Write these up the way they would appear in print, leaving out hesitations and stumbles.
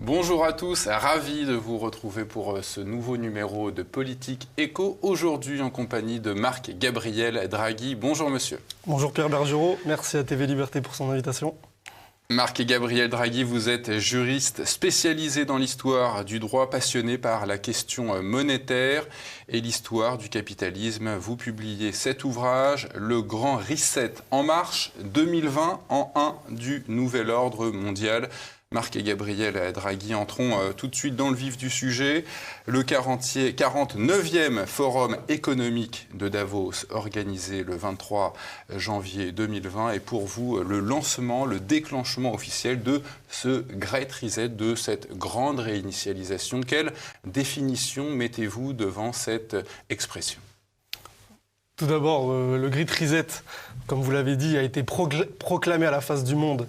Bonjour à tous, ravi de vous retrouver pour ce nouveau numéro de Politique Éco. Aujourd'hui en compagnie de Marc-Gabriel Draghi. Bonjour monsieur. Bonjour Pierre Bergerot, merci à TV Liberté pour son invitation. Marc-Gabriel Draghi, vous êtes juriste spécialisé dans l'histoire du droit, passionné par la question monétaire et l'histoire du capitalisme. Vous publiez cet ouvrage, Le Grand Reset en marche 2020 en 1 du nouvel ordre mondial. Marc et Gabriel Draghi, entrons tout de suite dans le vif du sujet. Le 49e Forum économique de Davos, organisé le 23 janvier 2020, est pour vous le lancement, le déclenchement officiel de ce Great Reset, de cette grande réinitialisation. Quelle définition mettez-vous devant cette expression ? Tout d'abord, le Great Reset, comme vous l'avez dit, a été proclamé à la face du monde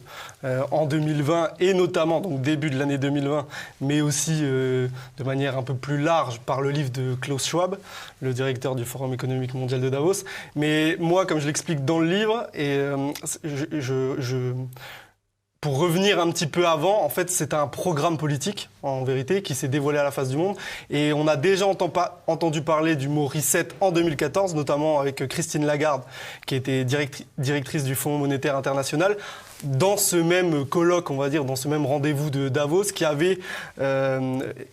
en 2020 et notamment, donc début de l'année 2020, mais aussi de manière un peu plus large par le livre de Klaus Schwab, le directeur du Forum économique mondial de Davos. Mais moi, comme je l'explique dans le livre, et pour revenir un petit peu avant, en fait, c'est un programme politique, en vérité, qui s'est dévoilé à la face du monde. Et on a déjà entendu parler du mot « reset » en 2014, notamment avec Christine Lagarde, qui était directrice du Fonds monétaire international, dans ce même colloque, on va dire, dans ce même rendez-vous de Davos, qui avait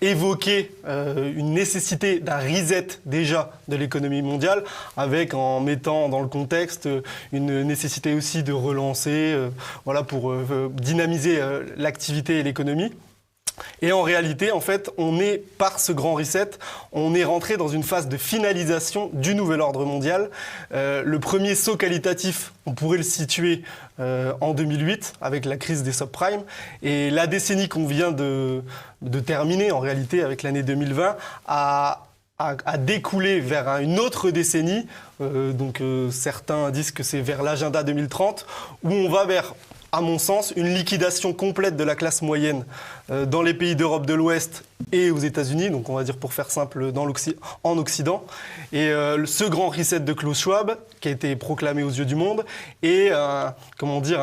évoqué une nécessité d'un reset déjà de l'économie mondiale, avec, en mettant dans le contexte, une nécessité aussi de relancer, pour dynamiser l'activité et l'économie. Et en réalité, en fait, par ce grand reset, on est rentré dans une phase de finalisation du nouvel ordre mondial. Le premier saut qualitatif, on pourrait le situer en 2008, avec la crise des subprimes. Et la décennie qu'on vient de terminer, en réalité, avec l'année 2020, a découlé vers une autre décennie. Certains disent que c'est vers l'agenda 2030, où on va vers, à mon sens, une liquidation complète de la classe moyenne dans les pays d'Europe de l'Ouest et aux États-Unis, donc on va dire pour faire simple en Occident. Et ce grand reset de Klaus Schwab, qui a été proclamé aux yeux du monde, est un modus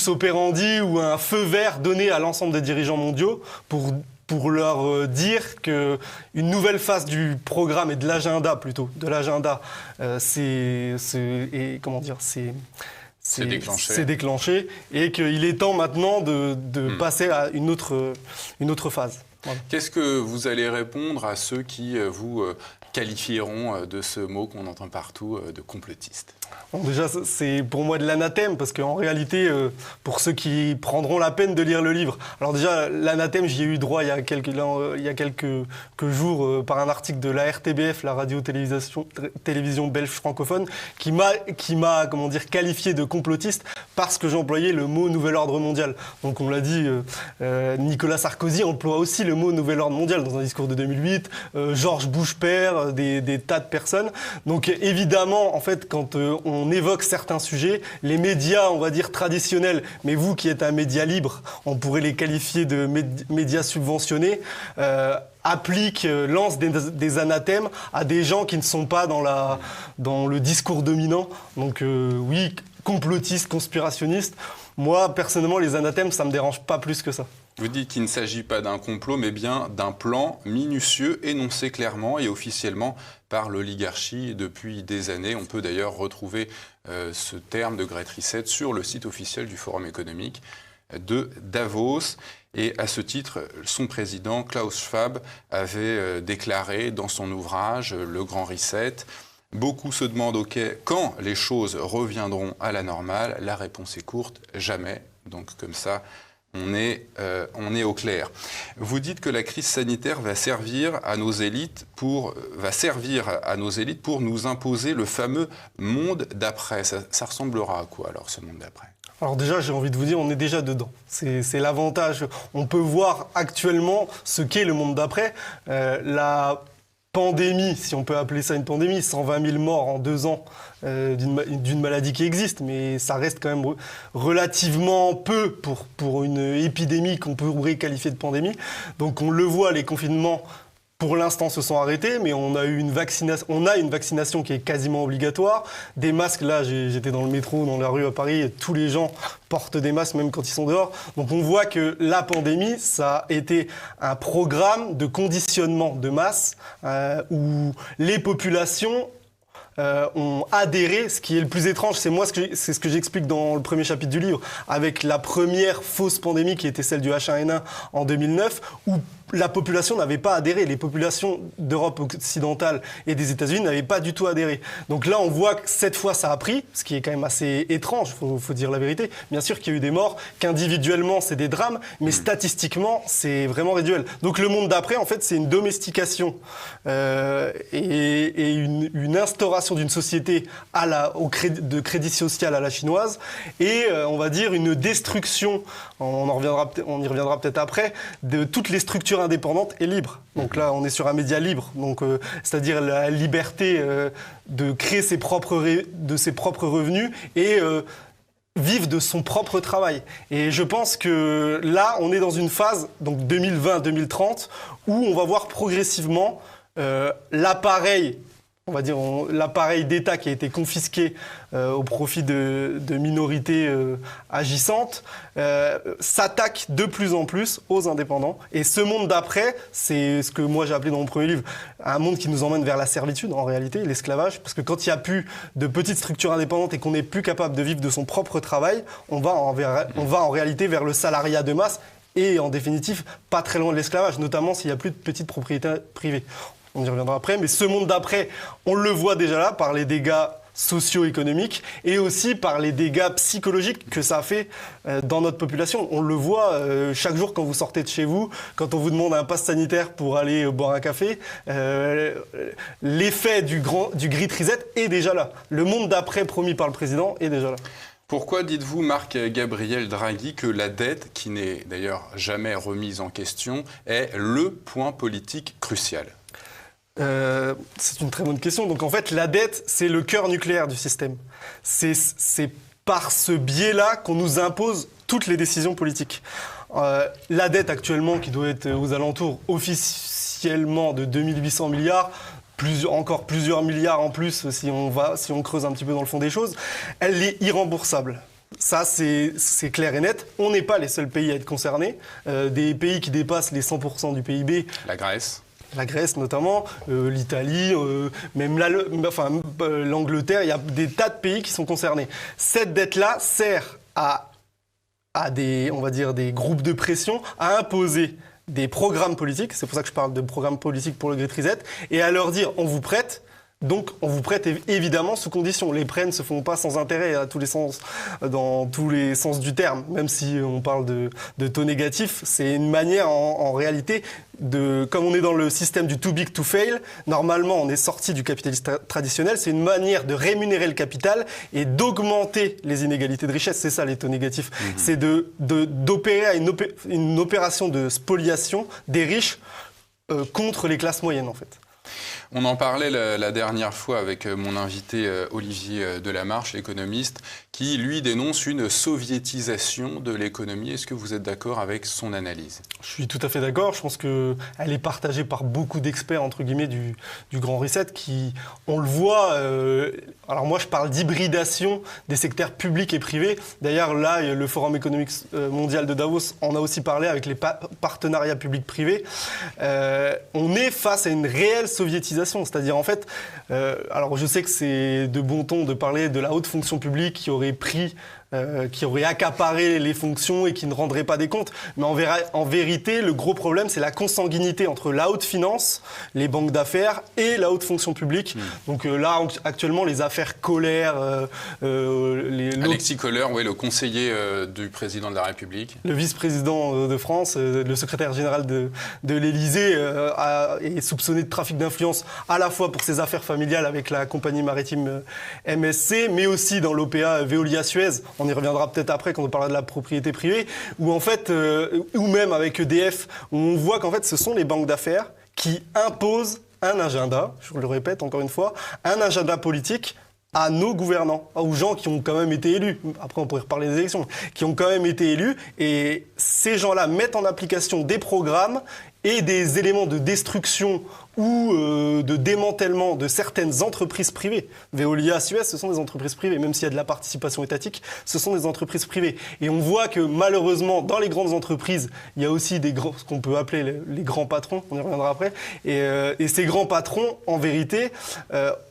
operandi ou un feu vert donné à l'ensemble des dirigeants mondiaux pour leur dire qu'une nouvelle phase du programme et de l'agenda plutôt, c'est déclenché et qu'il est temps maintenant de passer à une autre phase. Voilà. Qu'est-ce que vous allez répondre à ceux qui vous qualifieront de ce mot qu'on entend partout, de complotiste ? Bon, déjà, c'est pour moi de l'anathème, parce qu'en réalité, pour ceux qui prendront la peine de lire le livre, alors déjà, l'anathème, j'y ai eu droit il y a quelques jours par un article de la RTBF, la radio-télévision belge francophone, qui m'a qualifié de complotiste parce que j'employais le mot « nouvel ordre mondial ». Donc on l'a dit, Nicolas Sarkozy emploie aussi le mot « nouvel ordre mondial » dans un discours de 2008, George Bush père, des tas de personnes. Donc évidemment, en fait, quand on évoque certains sujets, les médias, on va dire, traditionnels, mais vous qui êtes un média libre, on pourrait les qualifier de médias subventionnés, lancent des anathèmes à des gens qui ne sont pas dans le discours dominant. Donc oui, complotistes, conspirationnistes. Moi, personnellement, les anathèmes, ça ne me dérange pas plus que ça. Vous dites qu'il ne s'agit pas d'un complot, mais bien d'un plan minutieux, énoncé clairement et officiellement par l'oligarchie depuis des années. On peut d'ailleurs retrouver ce terme de Great Reset sur le site officiel du Forum économique de Davos. Et à ce titre, son président, Klaus Schwab, avait déclaré dans son ouvrage « Le Grand Reset ». Beaucoup se demandent quand les choses reviendront à la normale. La réponse est courte, jamais. Donc comme ça, on est au clair. Vous dites que la crise sanitaire va servir à nos élites pour nous imposer le fameux monde d'après. Ça ressemblera à quoi alors, ce monde d'après ? Alors déjà, j'ai envie de vous dire, on est déjà dedans. C'est l'avantage. On peut voir actuellement ce qu'est le monde d'après. La pandémie, si on peut appeler ça une pandémie, 120 000 morts en 2 ans d'une maladie qui existe, mais ça reste quand même relativement peu pour une épidémie qu'on pourrait qualifier de pandémie. Donc on le voit, les confinements pour l'instant, se sont arrêtés, mais on a une vaccination qui est quasiment obligatoire. Des masques, là, j'étais dans le métro, dans la rue à Paris, et tous les gens portent des masques, même quand ils sont dehors. Donc on voit que la pandémie, ça a été un programme de conditionnement de masse où les populations ont adhéré. Ce qui est le plus étrange, c'est ce que j'explique dans le premier chapitre du livre, avec la première fausse pandémie qui était celle du H1N1 en 2009, où la population n'avait pas adhéré. Les populations d'Europe occidentale et des États-Unis n'avaient pas du tout adhéré. Donc là, on voit que cette fois, ça a pris, ce qui est quand même assez étrange, faut dire la vérité. Bien sûr qu'il y a eu des morts, qu'individuellement, c'est des drames, mais statistiquement, c'est vraiment réduel. Donc le monde d'après, en fait, c'est une domestication et une instauration d'une société de crédit social à la chinoise et, on va dire, une destruction, on y reviendra peut-être après, de toutes les structures indépendante et libre. Donc là, on est sur un média libre, donc c'est-à-dire la liberté de créer ses propres revenus et vivre de son propre travail. Et je pense que là, on est dans une phase, donc 2020-2030, où on va voir progressivement l'appareil. On va dire l'appareil d'État qui a été confisqué au profit de minorités agissantes s'attaque de plus en plus aux indépendants. Et ce monde d'après, c'est ce que moi j'ai appelé dans mon premier livre un monde qui nous emmène vers la servitude, en réalité, l'esclavage. Parce que quand il n'y a plus de petites structures indépendantes et qu'on n'est plus capable de vivre de son propre travail, on va en réalité vers le salariat de masse et en définitive pas très loin de l'esclavage, notamment s'il n'y a plus de petites propriétés privées. On y reviendra après, mais ce monde d'après, on le voit déjà là par les dégâts socio-économiques et aussi par les dégâts psychologiques que ça a fait dans notre population. On le voit chaque jour quand vous sortez de chez vous, quand on vous demande un pass sanitaire pour aller boire un café, l'effet du Great Reset est déjà là. Le monde d'après promis par le président est déjà là. Pourquoi dites-vous, Marc-Gabriel Draghi, que la dette, qui n'est d'ailleurs jamais remise en question, est le point politique crucial ? C'est une très bonne question. Donc en fait, la dette, c'est le cœur nucléaire du système. C'est par ce biais-là qu'on nous impose toutes les décisions politiques. La dette actuellement, qui doit être aux alentours officiellement de 2800 milliards, encore plusieurs milliards en plus si on creuse un petit peu dans le fond des choses, elle est irremboursable. Ça, c'est clair et net. On n'est pas les seuls pays à être concernés. Des pays qui dépassent les 100% du PIB. La Grèce notamment, l'Italie, même l'Angleterre, il y a des tas de pays qui sont concernés. Cette dette-là sert à des groupes de pression à imposer des programmes politiques, c'est pour ça que je parle de programmes politiques pour le Great Reset, et à leur dire on vous prête. Donc, on vous prête évidemment sous condition. Les prêts ne se font pas sans intérêt à tous les sens, dans tous les sens du terme. Même si on parle de taux négatifs, c'est une manière en réalité comme on est dans le système du too big to fail, normalement on est sorti du capitalisme traditionnel, c'est une manière de rémunérer le capital et d'augmenter les inégalités de richesse. C'est ça les taux négatifs. C'est d'opérer à une opération de spoliation des riches contre les classes moyennes en fait. On en parlait la dernière fois avec mon invité Olivier Delamarche, l'économiste, qui, lui, dénonce une soviétisation de l'économie. Est-ce que vous êtes d'accord avec son analyse ? Je suis tout à fait d'accord. Je pense qu'elle est partagée par beaucoup d'experts, entre guillemets, du Grand Reset, qui, on le voit... alors moi, je parle d'hybridation des secteurs publics et privés. D'ailleurs, là, le Forum économique mondial de Davos en a aussi parlé avec les partenariats publics-privés. On est face à une réelle soviétisation. C'est-à-dire, en fait, alors je sais que c'est de bon ton de parler de la haute fonction publique qui aurait accaparé les fonctions et qui ne rendrait pas des comptes. Mais en vérité, le gros problème, c'est la consanguinité entre la haute finance, les banques d'affaires et la haute fonction publique. Donc là, actuellement, les affaires Kohler... Alexis Kohler, oui, le conseiller du président de la République. Le vice-président de France, le secrétaire général de l'Élysée est soupçonné de trafic d'influence à la fois pour ses affaires familiales avec la compagnie maritime MSC, mais aussi dans l'OPA Veolia-Suez. On y reviendra peut-être après quand on parlera de la propriété privée, où en fait, ou même avec EDF, où on voit qu'en fait ce sont les banques d'affaires qui imposent un agenda, je le répète encore une fois, un agenda politique à nos gouvernants, aux gens qui ont quand même été élus. Après, on pourrait reparler des élections, qui ont quand même été élus. Et ces gens-là mettent en application des programmes et des éléments de destruction ou de démantèlement de certaines entreprises privées. Veolia, Suez, ce sont des entreprises privées, même s'il y a de la participation étatique, ce sont des entreprises privées. Et on voit que malheureusement, dans les grandes entreprises, il y a aussi ce qu'on peut appeler les grands patrons, on y reviendra après, et ces grands patrons, en vérité,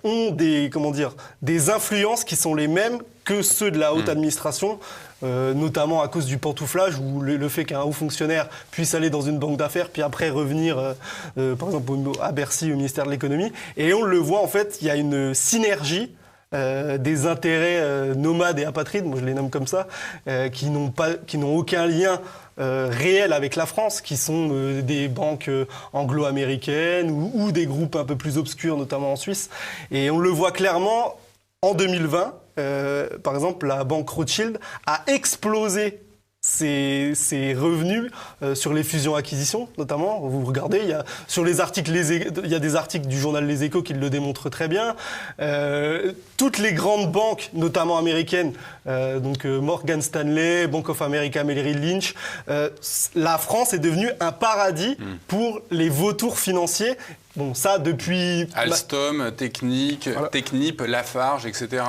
ont des influences qui sont les mêmes que ceux de la haute administration, notamment à cause du pantouflage, ou le fait qu'un haut fonctionnaire puisse aller dans une banque d'affaires, puis après revenir, par exemple, à Bercy, au ministère de l'économie. Et on le voit, en fait, il y a une synergie des intérêts nomades et apatrides, moi je les nomme comme ça, qui n'ont aucun lien réel avec la France, qui sont des banques anglo-américaines ou des groupes un peu plus obscurs, notamment en Suisse. Et on le voit clairement en 2020. Par exemple, la banque Rothschild a explosé ses revenus sur les fusions-acquisitions, notamment. Vous regardez, il y a des articles du journal Les Échos qui le démontrent très bien. Toutes les grandes banques, notamment américaines, donc Morgan Stanley, Bank of America, Merrill Lynch, la France est devenue un paradis pour les vautours financiers. Bon, ça depuis... Alstom, Technip, Lafarge, etc.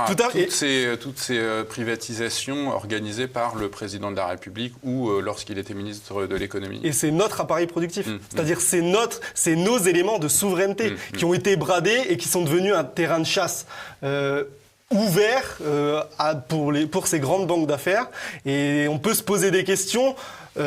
Toutes ces privatisations organisées par le président de la République ou lorsqu'il était ministre de l'économie. Et c'est notre appareil productif. C'est-à-dire c'est nos éléments de souveraineté qui ont été bradés et qui sont devenus un terrain de chasse ouvert pour ces grandes banques d'affaires. Et on peut se poser des questions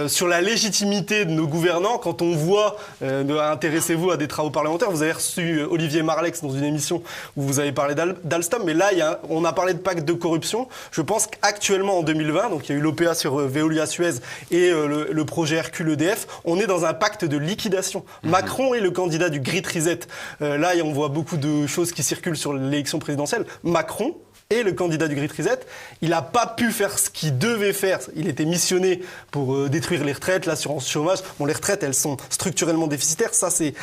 sur la légitimité de nos gouvernants quand on voit, intéressez-vous à des travaux parlementaires, vous avez reçu Olivier Marleix dans une émission où vous avez parlé d'Alstom, mais là on a parlé de pacte de corruption. Je pense qu'actuellement en 2020, donc il y a eu l'OPA sur Veolia Suez et le projet Hercule EDF, on est dans un pacte de liquidation. Macron est le candidat du Great Reset. Là on voit beaucoup de choses qui circulent sur l'élection présidentielle. Macron et le candidat du Great Reset, il n'a pas pu faire ce qu'il devait faire. Il était missionné pour détruire les retraites, l'assurance chômage. Bon, les retraites, elles sont structurellement déficitaires, ça c'est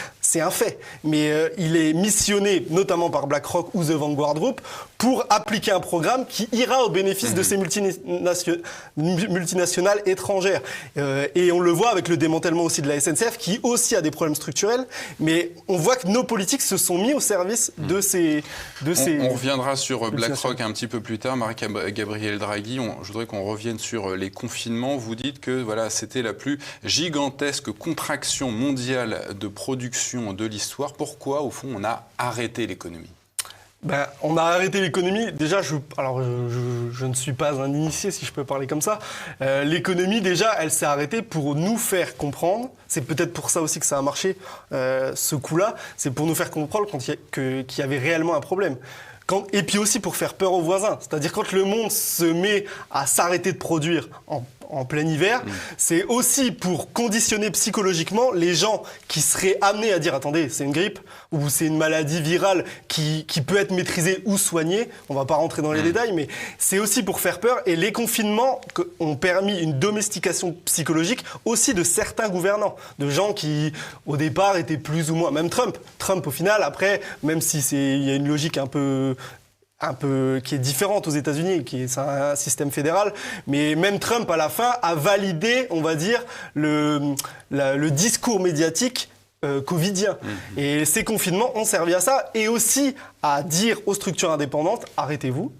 un fait. Mais il est missionné, notamment par BlackRock ou The Vanguard Group, pour appliquer un programme qui ira au bénéfice de ces multinationales étrangères. Et on le voit avec le démantèlement aussi de la SNCF, qui aussi a des problèmes structurels. Mais on voit que nos politiques se sont mis au service de ces... On reviendra sur BlackRock un petit peu plus tard. Marie-Gabrielle Draghi, je voudrais qu'on revienne sur les confinements. Vous dites que voilà, c'était la plus gigantesque contraction mondiale de production de l'histoire. Pourquoi, au fond, on a arrêté l'économie ? On a arrêté l'économie. Déjà, je ne suis pas un initié, si je peux parler comme ça. L'économie, déjà, elle s'est arrêtée pour nous faire comprendre. C'est peut-être pour ça aussi que ça a marché, ce coup-là. C'est pour nous faire comprendre qu'il y avait réellement un problème. Et puis aussi pour faire peur aux voisins. C'est-à-dire quand le monde se met à s'arrêter de produire en plein hiver, c'est aussi pour conditionner psychologiquement les gens qui seraient amenés à dire « Attendez, c'est une grippe ou c'est une maladie virale qui peut être maîtrisée ou soignée. » On ne va pas rentrer dans les détails, mais c'est aussi pour faire peur. Et les confinements ont permis une domestication psychologique aussi de certains gouvernants, de gens qui, au départ, étaient plus ou moins... Même Trump, au final, après, même si il y a une logique un peu qui est différente aux États-Unis, c'est un système fédéral, mais même Trump à la fin a validé, on va dire, le discours médiatique covidien. Et ces confinements ont servi à ça et aussi à dire aux structures indépendantes arrêtez-vous.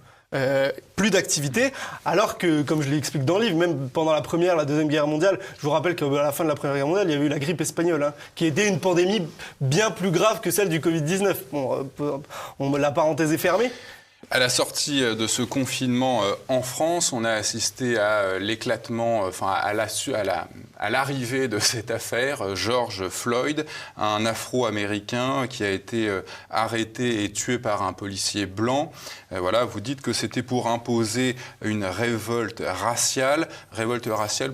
Plus d'activité, alors que, comme je l'explique dans le livre, même pendant la Première, la Deuxième Guerre mondiale, je vous rappelle qu'à la fin de la Première Guerre mondiale, il y avait eu la grippe espagnole, qui était une pandémie bien plus grave que celle du Covid-19. Bon, la parenthèse est fermée. À la sortie de ce confinement en France, on a assisté à l'éclatement, à l'arrivée de cette affaire, George Floyd, un Afro-Américain qui a été arrêté et tué par un policier blanc. Voilà, vous dites que c'était pour imposer une révolte raciale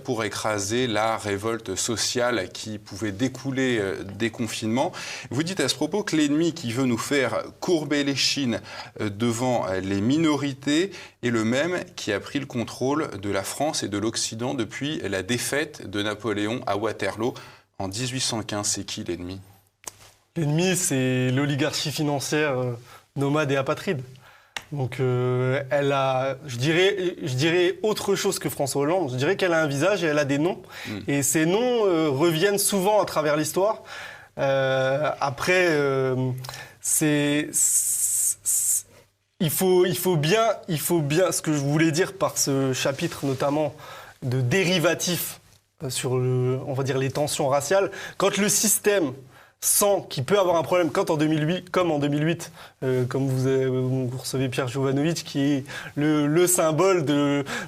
pour écraser la révolte sociale qui pouvait découler des confinements. Vous dites à ce propos que l'ennemi qui veut nous faire courber les chines devant les minorités est le même qui a pris le contrôle de la France et de l'Occident depuis la défaite de Napoléon à Waterloo en 1815. C'est qui l'ennemi ? L'ennemi, c'est l'oligarchie financière nomade et apatride. Donc elle a, je dirais autre chose que François Hollande. Je dirais qu'elle a un visage et elle a des noms. Et ces noms reviennent souvent à travers l'histoire. Après, il faut bien, ce que je voulais dire par ce chapitre notamment de dérivatif sur, on va dire, les tensions raciales. Quand le système sent qu'il peut avoir un problème, comme en 2008, comme vous recevez Pierre Jovanovic, qui est le symbole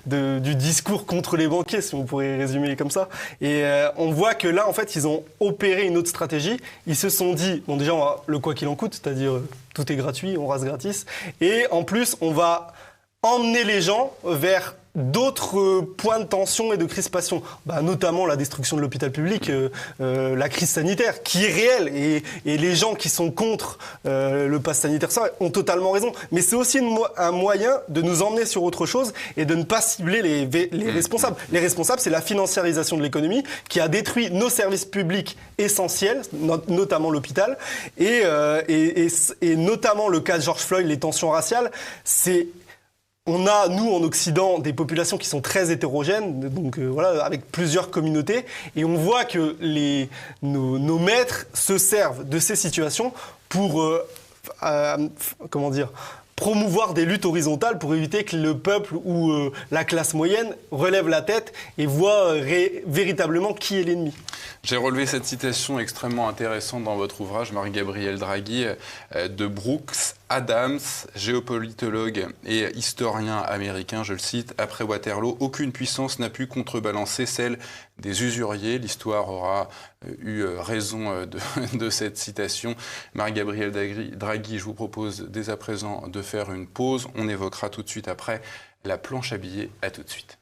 du discours contre les banquiers, si on pourrait résumer comme ça. Et on voit que là, en fait, ils ont opéré une autre stratégie. Ils se sont dit, bon, déjà, le quoi qu'il en coûte, c'est-à-dire tout est gratuit, on rase gratis. Et en plus, on va emmener les gens vers d'autres points de tension et de crispation, notamment la destruction de l'hôpital public, la crise sanitaire, qui est réelle, et les gens qui sont contre le pass sanitaire, ça, ont totalement raison. Mais c'est aussi un moyen de nous emmener sur autre chose et de ne pas cibler les responsables. Les responsables, c'est la financiarisation de l'économie qui a détruit nos services publics essentiels, notamment l'hôpital, et notamment le cas de George Floyd, les tensions raciales, on a, nous, en Occident, des populations qui sont très hétérogènes, donc avec plusieurs communautés, et on voit que nos maîtres se servent de ces situations pour, promouvoir des luttes horizontales pour éviter que le peuple ou la classe moyenne relève la tête et voit véritablement qui est l'ennemi. J'ai relevé cette citation extrêmement intéressante dans votre ouvrage, Marie-Gabrielle Draghi, de Brooks Adams, géopolitologue et historien américain, je le cite, « Après Waterloo, aucune puissance n'a pu contrebalancer celle des usuriers. » L'histoire aura eu raison de cette citation. Marie-Gabrielle Draghi, je vous propose dès à présent de faire une pause. On évoquera tout de suite après la planche à billets. À tout de suite.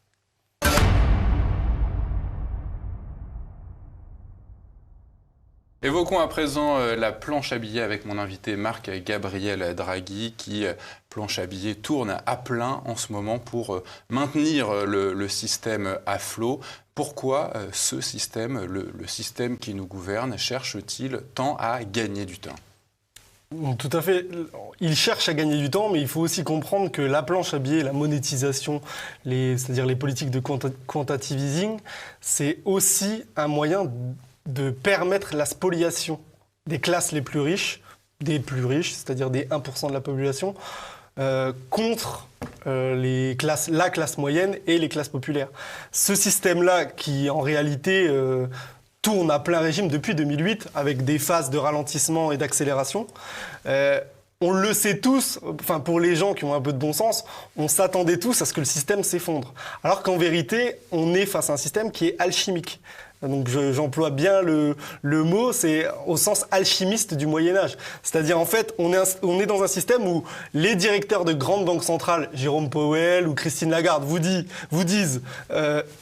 Évoquons à présent la planche à billets avec mon invité Marc-Gabriel Draghi qui, planche à billets, tourne à plein en ce moment pour maintenir le système à flot. Pourquoi ce système, le système qui nous gouverne, cherche-t-il tant à gagner du temps ? Tout à fait. Il cherche à gagner du temps, mais il faut aussi comprendre que la planche à billets, la monétisation, c'est-à-dire les politiques de quantitative easing, c'est aussi un moyen de permettre la spoliation des classes les plus riches, c'est-à-dire des 1% de la population, contre la classe moyenne et les classes populaires. Ce système-là, qui en réalité tourne à plein régime depuis 2008, avec des phases de ralentissement et d'accélération, on le sait tous, enfin pour les gens qui ont un peu de bon sens, on s'attendait tous à ce que le système s'effondre. Alors qu'en vérité, on est face à un système qui est alchimique. Donc j'emploie bien le mot, c'est au sens alchimiste du Moyen-Âge. C'est-à-dire en fait, on est dans un système où les directeurs de grandes banques centrales, Jérôme Powell ou Christine Lagarde, vous disent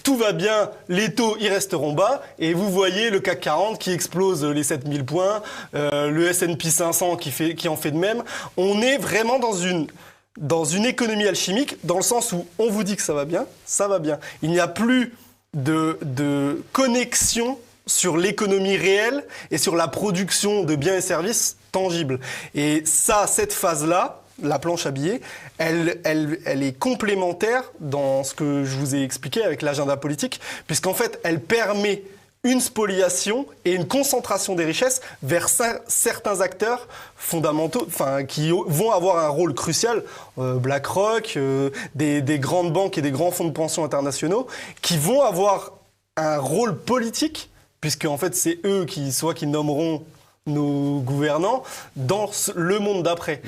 tout va bien, les taux ils resteront bas, et vous voyez le CAC 40 qui explose les 7000 points, le S&P 500 qui en fait de même. On est vraiment dans une économie alchimique, dans le sens où on vous dit que ça va bien, ça va bien. Il n'y a plus de connexion sur l'économie réelle et sur la production de biens et services tangibles. Et ça, cette phase-là, la planche à billets, elle est complémentaire dans ce que je vous ai expliqué avec l'agenda politique, puisqu'en fait, elle permet une spoliation et une concentration des richesses vers certains acteurs fondamentaux, qui vont avoir un rôle crucial, BlackRock, des grandes banques et des grands fonds de pension internationaux, qui vont avoir un rôle politique, puisque en fait c'est eux qui nommeront nos gouvernants dans le monde d'après.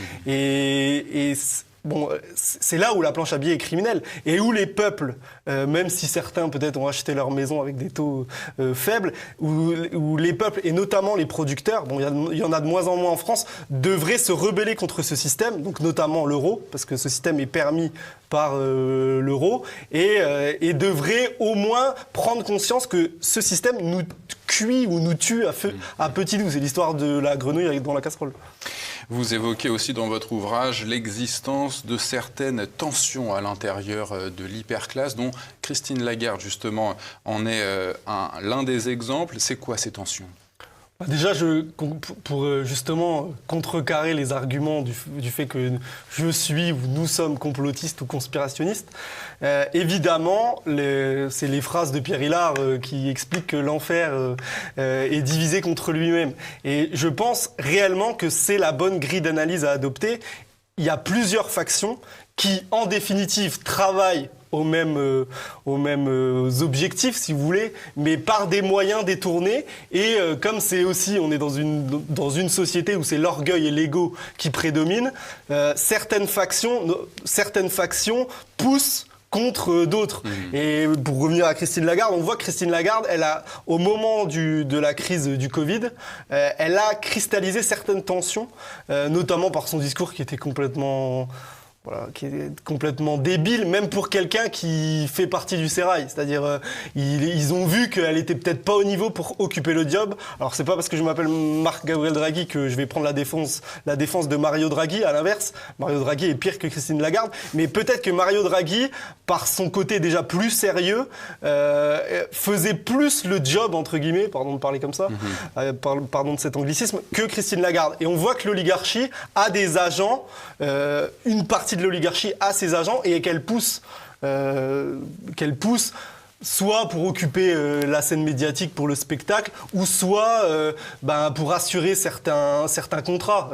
Bon, c'est là où la planche à billets est criminelle et où les peuples, même si certains peut-être ont acheté leur maison avec des taux faibles, où les peuples et notamment les producteurs, bon, il y en a de moins en moins en France, devraient se rebeller contre ce système, donc notamment l'euro, parce que ce système est permis par l'euro, et devraient au moins prendre conscience que ce système nous cuit ou nous tue à petit doux. C'est l'histoire de la grenouille dans la casserole. Vous évoquez aussi dans votre ouvrage l'existence de certaines tensions à l'intérieur de l'hyperclasse, dont Christine Lagarde, justement, en est l'un des exemples. C'est quoi ces tensions ? Déjà, pour justement contrecarrer les arguments du fait que je suis ou nous sommes complotistes ou conspirationnistes, évidemment, c'est les phrases de Pierre Hilard qui expliquent que l'enfer est divisé contre lui-même. Et je pense réellement que c'est la bonne grille d'analyse à adopter. Il y a plusieurs factions qui, en définitive, travaillent aux mêmes objectifs, si vous voulez, mais par des moyens détournés. Et comme c'est aussi, on est dans une société où c'est l'orgueil et l'ego qui prédominent, certaines factions poussent contre d'autres. Et pour revenir à Christine Lagarde, on voit que Christine Lagarde, au moment de la crise du Covid, elle a cristallisé certaines tensions, notamment par son discours qui était complètement débile, même pour quelqu'un qui fait partie du sérail. C'est-à-dire, ils ont vu qu'elle était peut-être pas au niveau pour occuper le job. Alors, c'est pas parce que je m'appelle Marc-Gabriel Draghi que je vais prendre la défense de Mario Draghi. À l'inverse, Mario Draghi est pire que Christine Lagarde. Mais peut-être que Mario Draghi, par son côté déjà plus sérieux, faisait plus le job, entre guillemets, pardon de parler comme ça, pardon de cet anglicisme, que Christine Lagarde. Et on voit que l'oligarchie a des agents, une partie de l'oligarchie a ses agents et qu'elle pousse soit pour occuper la scène médiatique pour le spectacle, ou soit pour assurer certains contrats.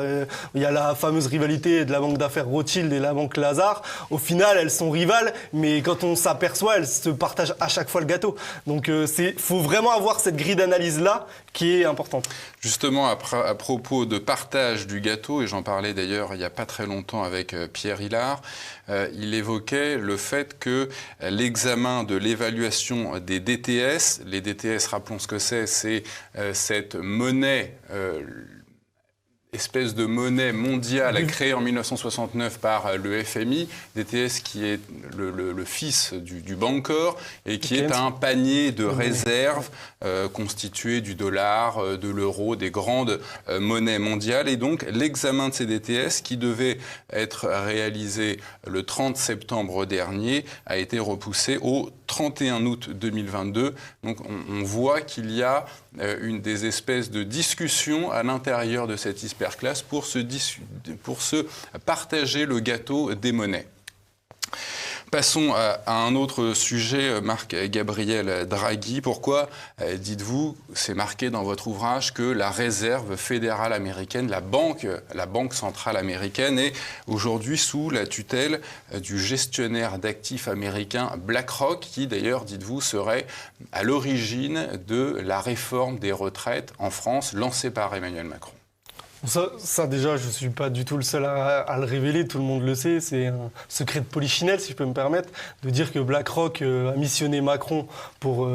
Il y a la fameuse rivalité de la banque d'affaires Rothschild et la banque Lazare. Au final, elles sont rivales, mais quand on s'aperçoit, elles se partagent à chaque fois le gâteau. Donc faut vraiment avoir cette grille d'analyse-là qui est importante. Justement, à propos de partage du gâteau, et j'en parlais d'ailleurs il n'y a pas très longtemps avec Pierre Hilard, il évoquait le fait que l'examen de l'évaluation des DTS, les DTS, rappelons ce que c'est cette monnaie, espèce de monnaie mondiale créée en 1969 par le FMI, DTS qui est le fils du Bancor et qui est un panier de réserves constitué du dollar, de l'euro, des grandes monnaies mondiales. Et donc l'examen de ces DTS qui devait être réalisé le 30 septembre dernier a été repoussé au 31 août 2022. Donc on voit qu'il y a des espèces de discussions à l'intérieur de cette hyperclasse pour se partager le gâteau des monnaies. Passons à un autre sujet, Marc-Gabriel Draghi. Pourquoi, dites-vous, c'est marqué dans votre ouvrage que la Réserve fédérale américaine, la banque centrale américaine, est aujourd'hui sous la tutelle du gestionnaire d'actifs américain BlackRock, qui d'ailleurs, dites-vous, serait à l'origine de la réforme des retraites en France lancée par Emmanuel Macron? Ça déjà, je ne suis pas du tout le seul à le révéler, tout le monde le sait. C'est un secret de polichinelle, si je peux me permettre, de dire que BlackRock a missionné Macron pour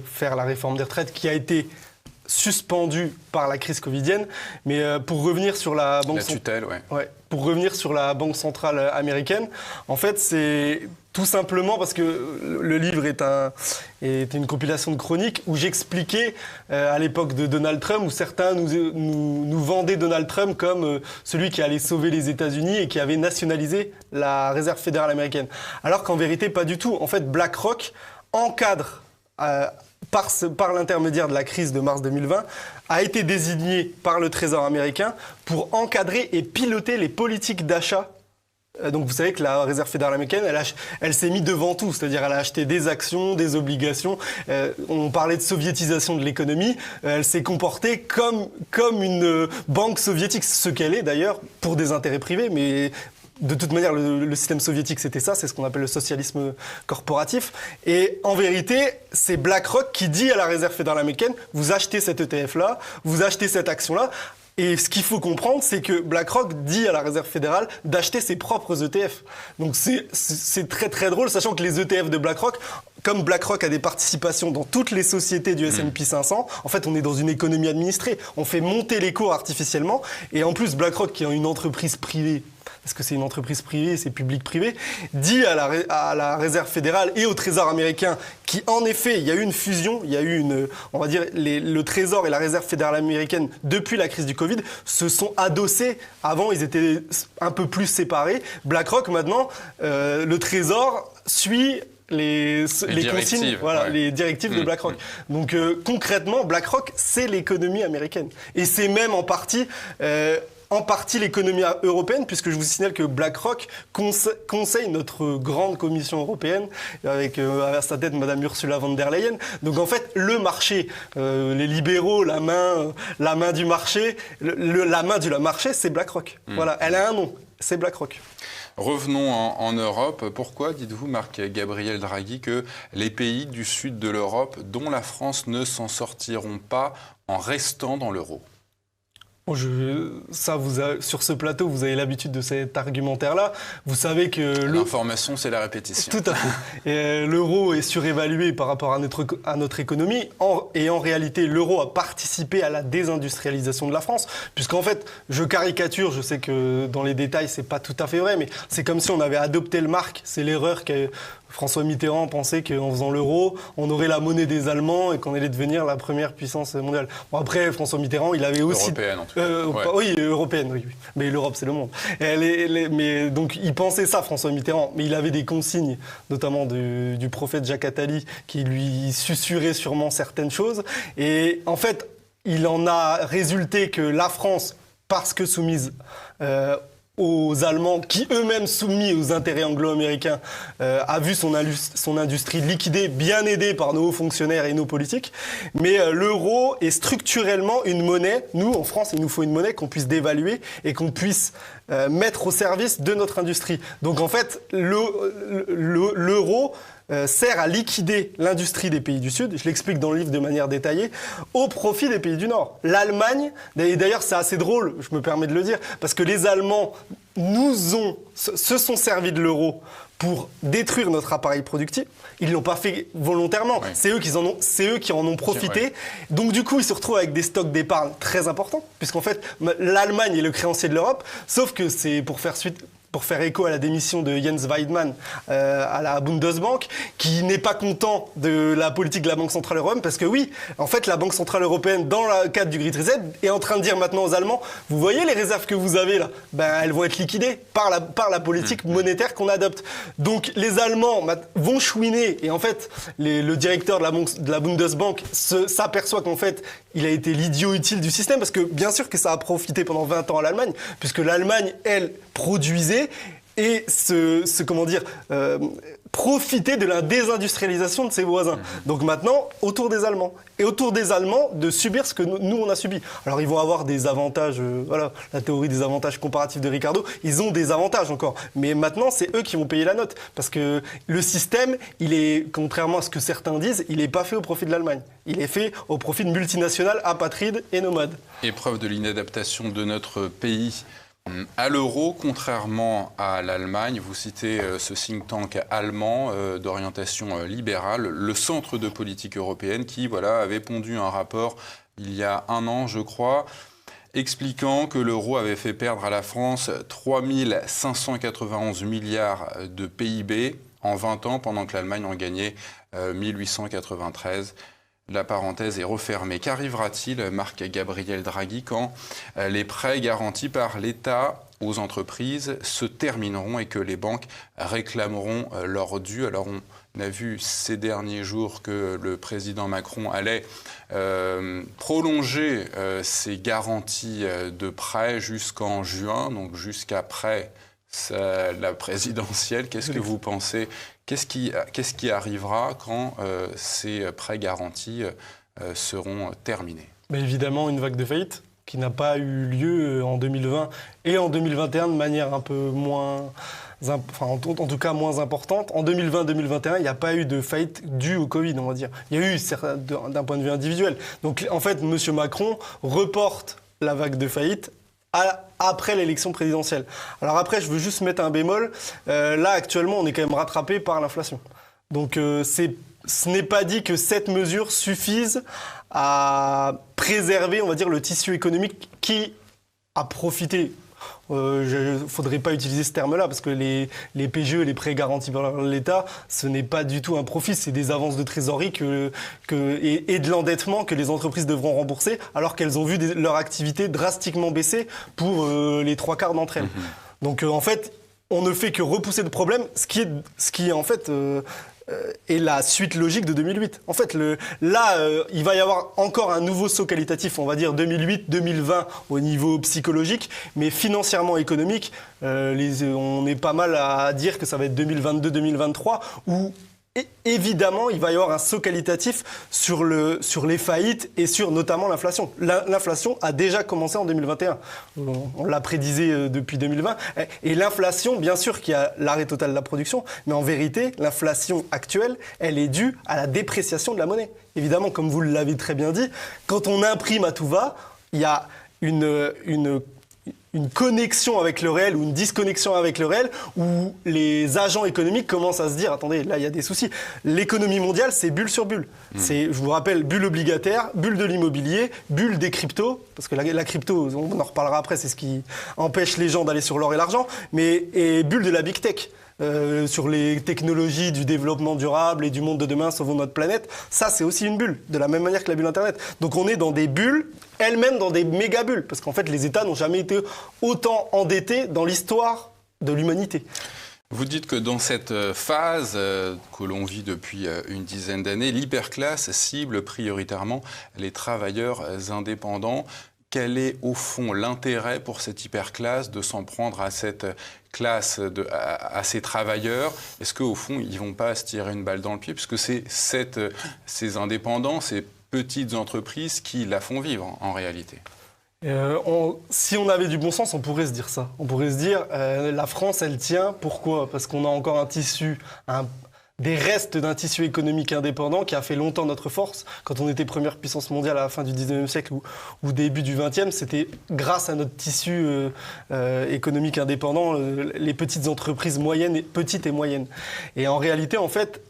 faire la réforme des retraites, qui a été suspendue par la crise covidienne. Mais pour revenir sur la banque pour revenir sur la Banque centrale américaine, en fait, c'est tout simplement parce que le livre est une compilation de chroniques où j'expliquais à l'époque de Donald Trump, où certains nous vendaient Donald Trump comme celui qui allait sauver les États-Unis et qui avait nationalisé la Réserve fédérale américaine. Alors qu'en vérité, pas du tout. En fait, BlackRock encadre par l'intermédiaire de la crise de mars 2020, a été désigné par le Trésor américain pour encadrer et piloter les politiques d'achat. Donc vous savez que la Réserve fédérale américaine, elle s'est mise devant tout, c'est-à-dire elle a acheté des actions, des obligations. On parlait de soviétisation de l'économie. Elle s'est comportée comme une banque soviétique, ce qu'elle est d'ailleurs, pour des intérêts privés, mais de toute manière, le système soviétique, c'était ça, c'est ce qu'on appelle le socialisme corporatif. Et en vérité, c'est BlackRock qui dit à la Réserve fédérale américaine, vous achetez cet ETF-là, vous achetez cette action-là. Et ce qu'il faut comprendre, c'est que BlackRock dit à la Réserve fédérale d'acheter ses propres ETF. Donc c'est très très drôle, sachant que les ETF de BlackRock, comme BlackRock a des participations dans toutes les sociétés du S&P 500, en fait, on est dans une économie administrée. On fait monter les cours artificiellement. Et en plus, BlackRock, qui est une entreprise privée, parce que c'est une entreprise privée, c'est public-privé, dit à la Réserve fédérale et au Trésor américain qui, en effet, il y a eu une fusion, il y a eu on va dire, le Trésor et la Réserve fédérale américaine, depuis la crise du Covid, se sont adossés. Avant, ils étaient un peu plus séparés. BlackRock, maintenant, le Trésor suit les consignes, voilà, les directives de BlackRock. Donc concrètement, BlackRock, c'est l'économie américaine. Et c'est même en partie l'économie européenne, puisque je vous signale que BlackRock conseille notre grande commission européenne, avec à sa tête Madame Ursula von der Leyen. Donc en fait, le marché, les libéraux, la main du marché, la main du marché, c'est BlackRock. Voilà, elle a un nom, c'est BlackRock. Revenons en Europe. Pourquoi dites-vous, Marc-Gabriel Draghi, que les pays du sud de l'Europe, dont la France, ne s'en sortiront pas en restant dans l'euro ? Sur ce plateau, vous avez l'habitude de cet argumentaire-là. Vous savez que l'information, c'est la répétition. Tout à fait. L'euro est surévalué par rapport à notre économie. Et en réalité, l'euro a participé à la désindustrialisation de la France. Puisqu'en fait, je caricature, je sais que dans les détails, c'est pas tout à fait vrai, mais c'est comme si on avait adopté le mark. C'est l'erreur que François Mitterrand pensait qu'en faisant l'euro, on aurait la monnaie des Allemands et qu'on allait devenir la première puissance mondiale. Bon, après, François Mitterrand, il avait aussi... Européenne, en tout cas. Oui, européenne, oui. Mais l'Europe, c'est le monde. Mais donc, il pensait ça, François Mitterrand. Mais il avait des consignes, notamment du prophète Jacques Attali, qui lui susurrait sûrement certaines choses. Et en fait, il en a résulté que la France, parce que soumise aux Allemands, qui eux-mêmes soumis aux intérêts anglo-américains, a vu son industrie liquidée, bien aidée par nos hauts fonctionnaires et nos politiques. Mais l'euro est structurellement une monnaie. Nous, en France, il nous faut une monnaie qu'on puisse dévaluer et qu'on puisse mettre au service de notre industrie. Donc en fait, l'euro sert à liquider l'industrie des pays du Sud, je l'explique dans le livre de manière détaillée, au profit des pays du Nord. L'Allemagne, et d'ailleurs c'est assez drôle, je me permets de le dire, parce que les Allemands se sont servis de l'euro pour détruire notre appareil productif. Ils ne l'ont pas fait volontairement. Ouais. C'est eux qui en ont profité. Ouais. Donc du coup, ils se retrouvent avec des stocks d'épargne très importants, puisqu'en fait, l'Allemagne est le créancier de l'Europe, sauf que c'est pour faire écho à la démission de Jens Weidmann à la Bundesbank, qui n'est pas content de la politique de la Banque Centrale Européenne, parce que oui, en fait, la Banque Centrale Européenne, dans le cadre du Great Reset, est en train de dire maintenant aux Allemands, vous voyez les réserves que vous avez là, elles vont être liquidées par la politique monétaire qu'on adopte. Donc les Allemands vont chouiner, et en fait, le directeur de la Bundesbank s'aperçoit qu'en fait, il a été l'idiot utile du système, parce que bien sûr que ça a profité pendant 20 ans à l'Allemagne, puisque l'Allemagne, elle, produisait et profiter de la désindustrialisation de ses voisins. Donc maintenant, autour des Allemands. Et autour des Allemands, de subir ce que nous, on a subi. Alors, ils vont avoir des avantages, la théorie des avantages comparatifs de Ricardo, ils ont des avantages encore. Mais maintenant, c'est eux qui vont payer la note. Parce que le système, il est, contrairement à ce que certains disent, il n'est pas fait au profit de l'Allemagne. Il est fait au profit de multinationales apatrides et nomades. Épreuve de l'inadaptation de notre pays à l'euro, contrairement à l'Allemagne. Vous citez ce think tank allemand d'orientation libérale, le Centre de politique européenne, qui avait pondu un rapport il y a 1 an, je crois, expliquant que l'euro avait fait perdre à la France 3 591 milliards de PIB en 20 ans, pendant que l'Allemagne en gagnait 1893. La parenthèse est refermée. Qu'arrivera-t-il, Marc-Gabriel Draghi, quand les prêts garantis par l'État aux entreprises se termineront et que les banques réclameront leur dû? Alors on a vu ces derniers jours que le président Macron allait prolonger ses garanties de prêts jusqu'en juin, donc jusqu'après la présidentielle. Qu'est-ce que vous pensez ? Qu'est-ce qui arrivera quand ces prêts garantis seront terminés ? Mais évidemment, une vague de faillite qui n'a pas eu lieu en 2020 et en 2021 de manière un peu moins... en tout cas moins importante. En 2020-2021, il n'y a pas eu de faillite due au Covid, on va dire. Il y a eu, d'un point de vue individuel. Donc, en fait, M. Macron reporte la vague de faillite après l'élection présidentielle. Alors après, je veux juste mettre un bémol. Là, actuellement, on est quand même rattrapé par l'inflation. Donc, ce n'est pas dit que cette mesure suffise à préserver, on va dire, le tissu économique qui a profité. Il ne faudrait pas utiliser ce terme-là, parce que les PGE, les prêts garantis par l'État, ce n'est pas du tout un profit, c'est des avances de trésorerie et de l'endettement que les entreprises devront rembourser, alors qu'elles ont vu leur activité drastiquement baisser pour les 3/4 d'entre elles. Donc en fait, on ne fait que repousser le problème, ce qui est en fait est la suite logique de 2008. En fait, il va y avoir encore un nouveau saut qualitatif, on va dire 2008-2020 au niveau psychologique, mais financièrement économique, on est pas mal à dire que ça va être 2022-2023, où évidemment, il va y avoir un saut qualitatif sur les faillites et sur notamment l'inflation. L'inflation a déjà commencé en 2021. On l'a prédisé depuis 2020. Et l'inflation, bien sûr qu'il y a l'arrêt total de la production, mais en vérité, l'inflation actuelle, elle est due à la dépréciation de la monnaie. Évidemment, comme vous l'avez très bien dit, quand on imprime à tout va, il y a une connexion avec le réel ou une disconnexion avec le réel où les agents économiques commencent à se dire « Attendez, là, il y a des soucis. » L'économie mondiale, c'est bulle sur bulle. Je vous rappelle, bulle obligataire, bulle de l'immobilier, bulle des cryptos, parce que la crypto, on en reparlera après, c'est ce qui empêche les gens d'aller sur l'or et l'argent, et bulle de la big tech. Sur les technologies du développement durable et du monde de demain, sauvons notre planète, ça c'est aussi une bulle, de la même manière que la bulle Internet. Donc on est dans des bulles, elles-mêmes dans des méga-bulles, parce qu'en fait les États n'ont jamais été autant endettés dans l'histoire de l'humanité. Vous dites que dans cette phase que l'on vit depuis une dizaine d'années, l'hyperclasse cible prioritairement les travailleurs indépendants. Quel est au fond l'intérêt pour cette hyperclasse de s'en prendre à cette classe, à ces travailleurs? Est-ce qu'au fond, ils ne vont pas se tirer une balle dans le pied? Puisque c'est ces indépendants, ces petites entreprises qui la font vivre en réalité. Si on avait du bon sens, on pourrait se dire ça. On pourrait se dire, la France, elle tient. Pourquoi? Parce qu'on a encore un tissu, des restes d'un tissu économique indépendant qui a fait longtemps notre force. Quand on était première puissance mondiale à la fin du 19e siècle ou début du 20e, c'était grâce à notre tissu économique indépendant, les petites entreprises petites et moyennes. Et en réalité, en fait,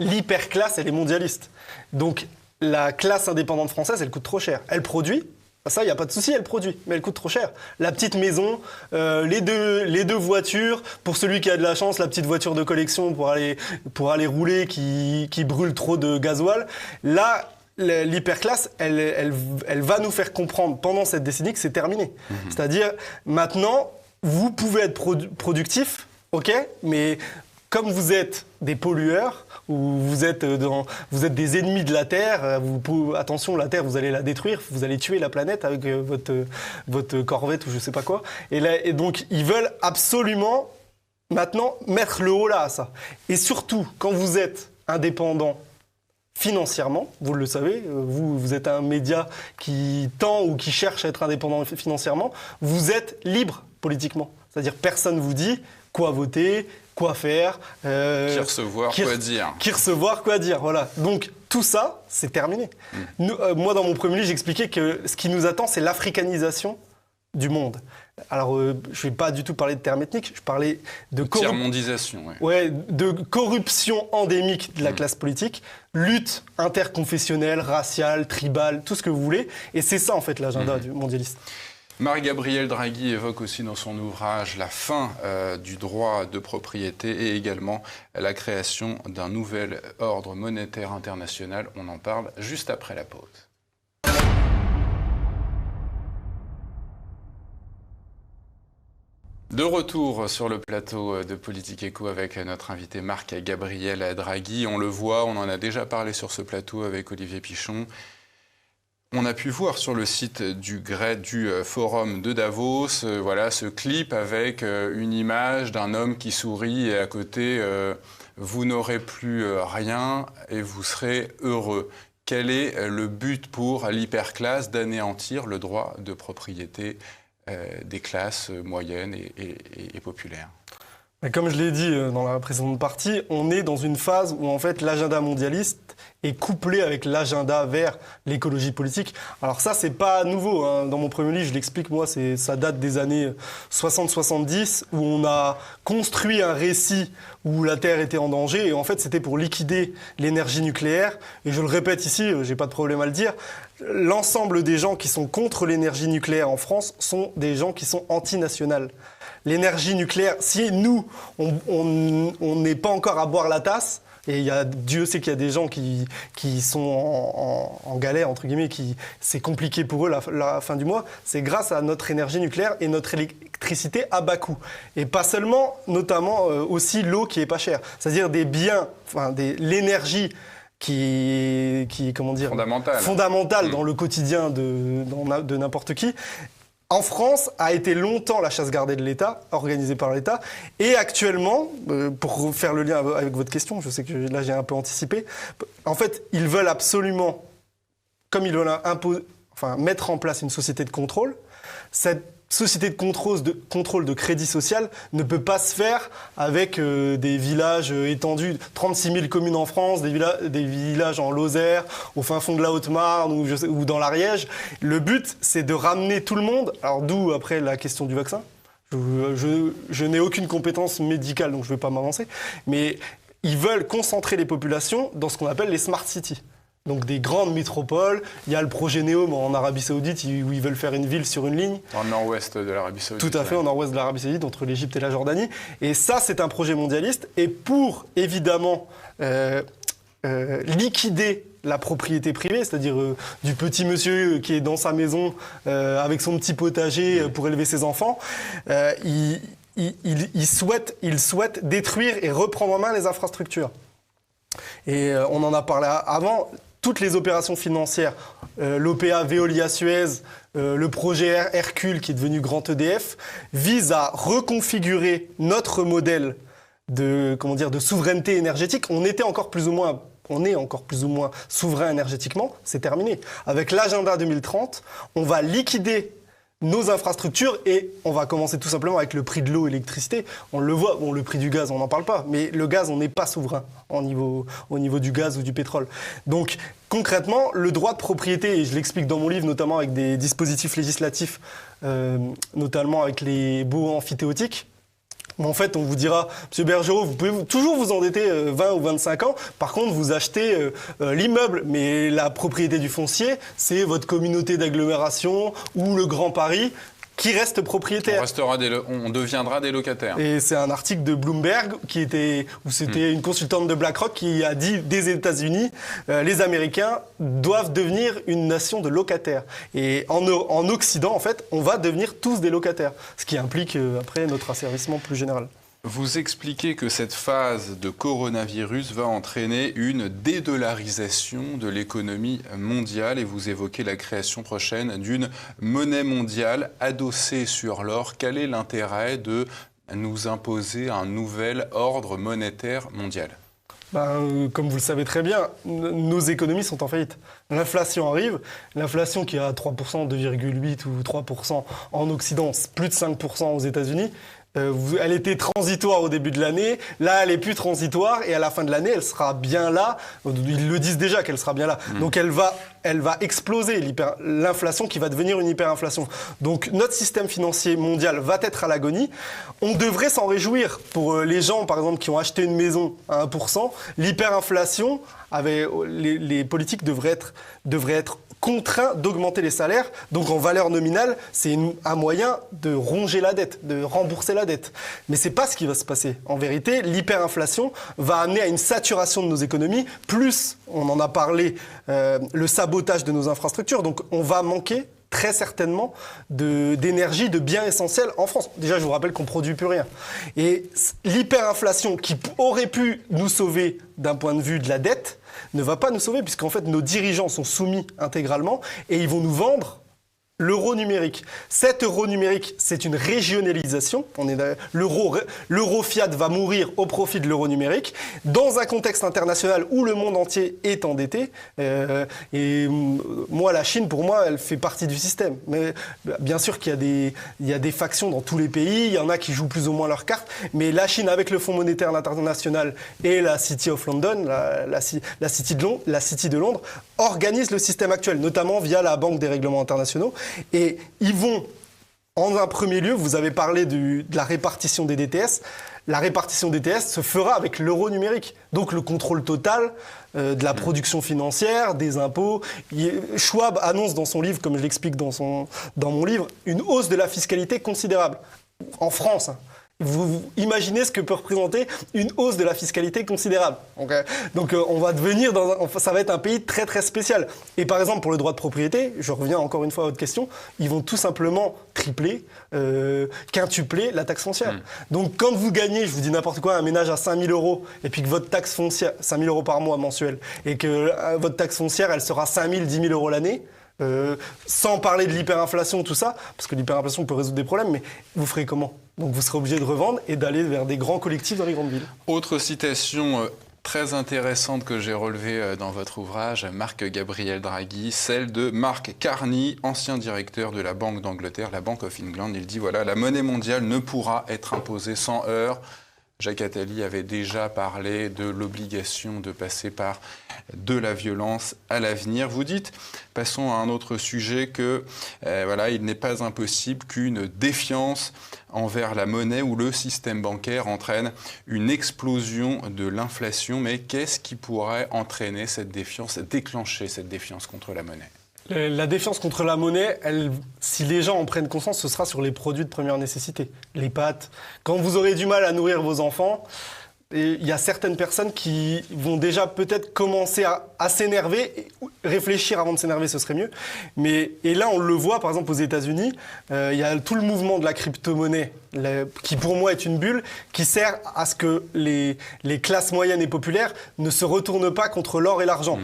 l'hyperclasse, elle est mondialiste. Donc, la classe indépendante française, elle coûte trop cher. Elle produit. Ça, il n'y a pas de souci, elle produit, mais elle coûte trop cher. La petite maison, les deux voitures, pour celui qui a de la chance, la petite voiture de collection pour aller rouler qui brûle trop de gasoil. Là, l'hyperclasse, elle va nous faire comprendre pendant cette décennie que c'est terminé. C'est-à-dire, maintenant, vous pouvez être productif, ok, mais comme vous êtes des pollueurs, ou vous êtes des ennemis de la Terre, attention, la Terre, vous allez la détruire, vous allez tuer la planète avec votre corvette ou je sais pas quoi. Et donc, ils veulent absolument, maintenant, mettre le haut là à ça. Et surtout, quand vous êtes indépendant financièrement, vous le savez, vous êtes un média qui tend ou qui cherche à être indépendant financièrement, vous êtes libre politiquement. C'est-à-dire, personne ne vous dit quoi voter, quoi faire. Qui recevoir, quoi dire. Qui recevoir, quoi dire, voilà. Donc, tout ça, c'est terminé. Moi, dans mon premier livre, j'expliquais que ce qui nous attend, c'est l'africanisation du monde. Alors, je ne vais pas du tout parler de termes ethniques, je parlais de tiers-mondisation. De corruption endémique de la classe politique, lutte interconfessionnelle, raciale, tribale, tout ce que vous voulez. Et c'est ça, en fait, l'agenda du mondialiste. Marc-Gabriel Draghi évoque aussi dans son ouvrage la fin du droit de propriété et également la création d'un nouvel ordre monétaire international. On en parle juste après la pause. De retour sur le plateau de Politique Éco avec notre invité Marc-Gabriel Draghi. On le voit, on en a déjà parlé sur ce plateau avec Olivier Pichon. On a pu voir sur le site du forum de Davos, ce clip avec une image d'un homme qui sourit et à côté vous n'aurez plus rien et vous serez heureux. Quel est le but pour l'hyperclasse d'anéantir le droit de propriété des classes moyennes et populaires? Comme je l'ai dit dans la précédente partie, on est dans une phase où en fait l'agenda mondialiste est couplé avec l'agenda vers l'écologie politique. Alors ça, c'est pas nouveau, hein. Dans mon premier livre, je l'explique, moi, ça date des années 60-70, où on a construit un récit où la Terre était en danger, et en fait, c'était pour liquider l'énergie nucléaire. Et je le répète ici, j'ai pas de problème à le dire, l'ensemble des gens qui sont contre l'énergie nucléaire en France sont des gens qui sont antinationales. l'énergie nucléaire, si nous, on n'est pas encore à boire la tasse, et Dieu sait qu'il y a des gens qui sont en galère, entre guillemets, c'est compliqué pour eux la fin du mois, c'est grâce à notre énergie nucléaire et notre électricité à bas coût. Et pas seulement, notamment aussi l'eau qui est pas chère. C'est-à-dire des biens, l'énergie qui comment dire, fondamentale dans le quotidien de n'importe qui. En France, a été longtemps la chasse gardée de l'État, organisée par l'État. Et actuellement, pour faire le lien avec votre question, je sais que là j'ai un peu anticipé, en fait, ils veulent absolument, comme ils veulent mettre en place une société de contrôle, cette société de contrôle de crédit social ne peut pas se faire avec des villages étendus, 36 000 communes en France, des villages en Lozère, au fin fond de la Haute-Marne ou dans l'Ariège. Le but, c'est de ramener tout le monde, alors d'où après la question du vaccin. Je n'ai aucune compétence médicale, donc je ne vais pas m'avancer, mais ils veulent concentrer les populations dans ce qu'on appelle les smart cities. Donc des grandes métropoles. Il y a le projet NEOM en Arabie Saoudite où ils veulent faire une ville sur une ligne. En nord-ouest de l'Arabie Saoudite. Tout à fait, en nord-ouest de l'Arabie Saoudite, entre l'Égypte et la Jordanie. Et ça, c'est un projet mondialiste. Et pour, évidemment, liquider la propriété privée, c'est-à-dire du petit monsieur qui est dans sa maison avec son petit potager pour élever ses enfants, il souhaite détruire et reprendre en main les infrastructures. Et on en a parlé avant, toutes les opérations financières, l'OPA Veolia-Suez, le projet Hercule qui est devenu Grand EDF, visent à reconfigurer notre modèle de souveraineté énergétique. On est encore plus ou moins souverain énergétiquement, c'est terminé. Avec l'agenda 2030, on va liquider nos infrastructures et on va commencer tout simplement avec le prix de l'eau et l'électricité. On le voit, le prix du gaz, on n'en parle pas, mais le gaz, on n'est pas souverain au niveau du gaz ou du pétrole. Donc concrètement, le droit de propriété, et je l'explique dans mon livre, notamment avec des dispositifs législatifs, notamment avec les baux amphithéotiques. En fait, on vous dira, Monsieur Bergerot, vous pouvez toujours vous endetter 20 ou 25 ans. Par contre, vous achetez l'immeuble. Mais la propriété du foncier, c'est votre communauté d'agglomération ou le Grand Paris qui reste propriétaire. On deviendra des locataires. Et c'est un article de Bloomberg où c'était une consultante de BlackRock qui a dit des États-Unis, les Américains doivent devenir une nation de locataires. Et en Occident, en fait, on va devenir tous des locataires, ce qui implique après notre asservissement plus général. Vous expliquez que cette phase de coronavirus va entraîner une dédollarisation de l'économie mondiale et vous évoquez la création prochaine d'une monnaie mondiale adossée sur l'or. Quel est l'intérêt de nous imposer un nouvel ordre monétaire mondial ? Comme vous le savez très bien, nos économies sont en faillite. L'inflation arrive, l'inflation qui est à 3%, 2,8 ou 3% en Occident, plus de 5% aux États-Unis. Elle était transitoire au début de l'année, là elle est plus transitoire et à la fin de l'année elle sera bien là, ils le disent déjà qu'elle sera bien là, donc elle va exploser l'inflation qui va devenir une hyperinflation. Donc notre système financier mondial va être à l'agonie, on devrait s'en réjouir pour les gens par exemple qui ont acheté une maison à 1%, l'hyperinflation, les politiques devraient être contraints d'augmenter les salaires, donc en valeur nominale, c'est un moyen de ronger la dette, de rembourser la dette. Mais c'est pas ce qui va se passer. En vérité, l'hyperinflation va amener à une saturation de nos économies, plus, on en a parlé, le sabotage de nos infrastructures. Donc on va manquer très certainement d'énergie, de biens essentiels en France. Déjà, je vous rappelle qu'on ne produit plus rien. Et l'hyperinflation qui aurait pu nous sauver d'un point de vue de la dette, ne va pas nous sauver puisqu'en fait nos dirigeants sont soumis intégralement et ils vont nous vendre l'euro numérique. Cet euro numérique, c'est une régionalisation. L'euro fiat va mourir au profit de l'euro numérique dans un contexte international où le monde entier est endetté. Et moi, la Chine, pour moi, elle fait partie du système. Mais bien sûr qu'il y a des factions dans tous les pays. Il y en a qui jouent plus ou moins leurs cartes. Mais la Chine, avec le Fonds monétaire international et la City of London, la City de Londres, organise le système actuel, notamment via la Banque des règlements internationaux. Et ils vont, en un premier lieu, vous avez parlé de la répartition des DTS. La répartition des DTS se fera avec l'euro numérique. Donc le contrôle total de la production financière, des impôts. Schwab annonce dans son livre, comme je l'explique dans mon livre, une hausse de la fiscalité considérable. en France. Hein. Vous imaginez ce que peut représenter une hausse de la fiscalité considérable. Donc on va devenir ça va être un pays très très spécial. Et par exemple pour le droit de propriété, je reviens encore une fois à votre question, ils vont tout simplement tripler, quintupler la taxe foncière. Donc quand vous gagnez, je vous dis n'importe quoi, un ménage à 5 000 € et puis que votre taxe foncière, 5 000 € par mois mensuel, et que votre taxe foncière elle sera 5 000, 10 000 € l'année. Sans parler de l'hyperinflation, tout ça, parce que l'hyperinflation peut résoudre des problèmes, mais vous ferez comment? Donc vous serez obligé de revendre et d'aller vers des grands collectifs dans les grandes villes. Autre citation très intéressante que j'ai relevée dans votre ouvrage, Marc-Gabriel Draghi, celle de Mark Carney, ancien directeur de la Banque d'Angleterre, la Bank of England. Il dit voilà, la monnaie mondiale ne pourra être imposée sans heurts. Jacques Attali avait déjà parlé de l'obligation de passer par de la violence à l'avenir. Vous dites, passons à un autre sujet, que voilà, il n'est pas impossible qu'une défiance envers la monnaie ou le système bancaire entraîne une explosion de l'inflation. Mais qu'est-ce qui pourrait entraîner cette défiance, déclencher cette défiance contre la monnaie ? La défiance contre la monnaie, si les gens en prennent conscience, ce sera sur les produits de première nécessité. Les pâtes. Quand vous aurez du mal à nourrir vos enfants, il y a certaines personnes qui vont déjà peut-être commencer à s'énerver. Réfléchir avant de s'énerver, ce serait mieux. Et là, on le voit, par exemple, aux États-Unis, il y a tout le mouvement de la crypto-monnaie, qui pour moi est une bulle, qui sert à ce que les classes moyennes et populaires ne se retournent pas contre l'or et l'argent.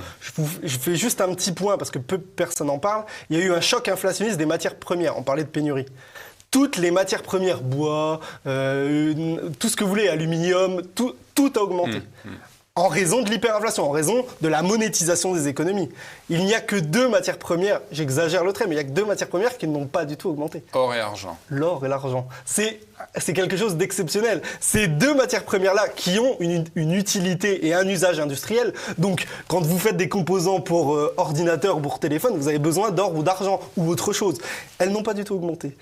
Je fais juste un petit point, parce que peu de personnes en parlent. Il y a eu un choc inflationniste des matières premières. On parlait de pénurie. Toutes les matières premières, bois, tout ce que vous voulez, aluminium, tout a augmenté. En raison de l'hyperinflation, en raison de la monétisation des économies. Il n'y a que 2 matières premières, j'exagère le trait, mais il n'y a que 2 matières premières qui n'ont pas du tout augmenté. Or et argent. L'or et l'argent. C'est quelque chose d'exceptionnel. Ces 2 matières premières-là qui ont une utilité et un usage industriel. Donc, quand vous faites des composants pour ordinateur ou pour téléphone, vous avez besoin d'or ou d'argent ou autre chose. Elles n'ont pas du tout augmenté.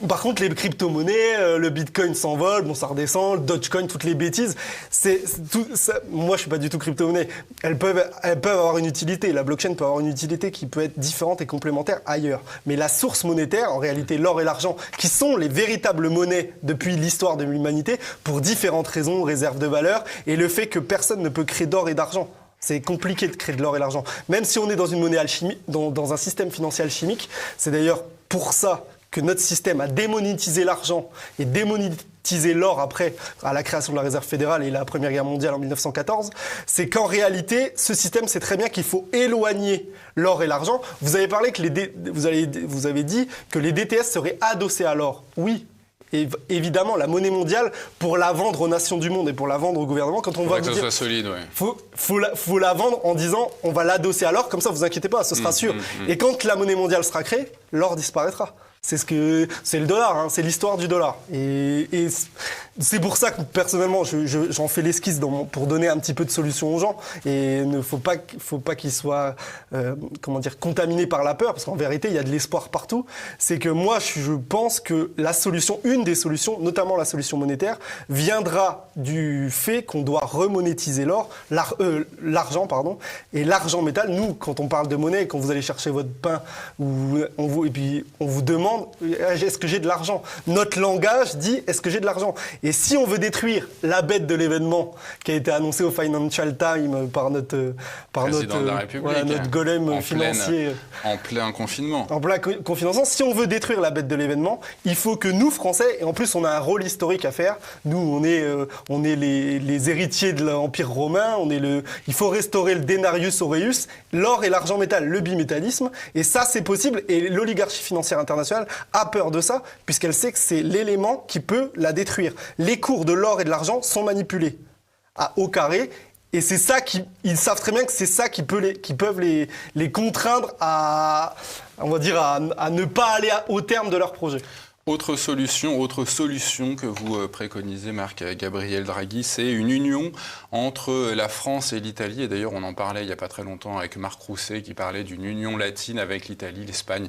Par contre, les crypto-monnaies, le bitcoin s'envole, bon, ça redescend, le dogecoin, toutes les bêtises. Moi, je suis pas du tout crypto-monnaie. Elles peuvent avoir une utilité. La blockchain peut avoir une utilité qui peut être différente et complémentaire ailleurs. Mais la source monétaire, en réalité, l'or et l'argent, qui sont les véritables monnaies depuis l'histoire de l'humanité, pour différentes raisons, réserves de valeur, et le fait que personne ne peut créer d'or et d'argent. C'est compliqué de créer de l'or et l'argent. Même si on est dans une monnaie alchimique, dans un système financier alchimique, c'est d'ailleurs pour ça que notre système a démonétisé l'argent et démonétisé l'or après, à la création de la Réserve fédérale et la Première Guerre mondiale en 1914, c'est qu'en réalité, ce système sait très bien qu'il faut éloigner l'or et l'argent. Vous avez parlé que vous avez dit que les DTS seraient adossés à l'or. Oui. Et évidemment, la monnaie mondiale, pour la vendre aux nations du monde et pour la vendre au gouvernement, quand on va que ce soit solide, ouais. faut la vendre en disant on va l'adosser à l'or, comme ça vous inquiétez pas, ce sera sûr. Et quand la monnaie mondiale sera créée, l'or disparaîtra. C'est le dollar, hein, c'est l'histoire du dollar. Et c'est pour ça que personnellement, j'en fais l'esquisse pour donner un petit peu de solution aux gens. Et il ne faut pas qu'ils soient, contaminés par la peur, parce qu'en vérité, il y a de l'espoir partout. C'est que moi, je pense que une des solutions, notamment la solution monétaire, viendra du fait qu'on doit remonétiser l'argent, et l'argent métal. Nous, quand on parle de monnaie, quand vous allez chercher votre pain, et puis on vous demande est-ce que j'ai de l'argent? Notre langage dit est-ce que j'ai de l'argent? Et si on veut détruire la bête de l'événement qui a été annoncé au Financial Times par notre président de la République, notre golem financier en plein confinement. En plein confinement. Si on veut détruire la bête de l'événement, il faut que nous, Français, et en plus on a un rôle historique à faire. Nous, on est les héritiers de l'Empire romain. Il faut restaurer le denarius aureus, l'or et l'argent métal, le bimétallisme. Et ça, c'est possible. Et l'oligarchie financière internationale a peur de ça, puisqu'elle sait que c'est l'élément qui peut la détruire. Les cours de l'or et de l'argent sont manipulés au carré, et c'est ça ils savent très bien que c'est ça qui peuvent les contraindre à ne pas aller au terme de leur projet. Autre solution que vous préconisez, Marc-Gabriel Draghi, c'est une union entre la France et l'Italie. Et d'ailleurs, on en parlait il n'y a pas très longtemps avec Marc Rousset qui parlait d'une union latine avec l'Italie, l'Espagne,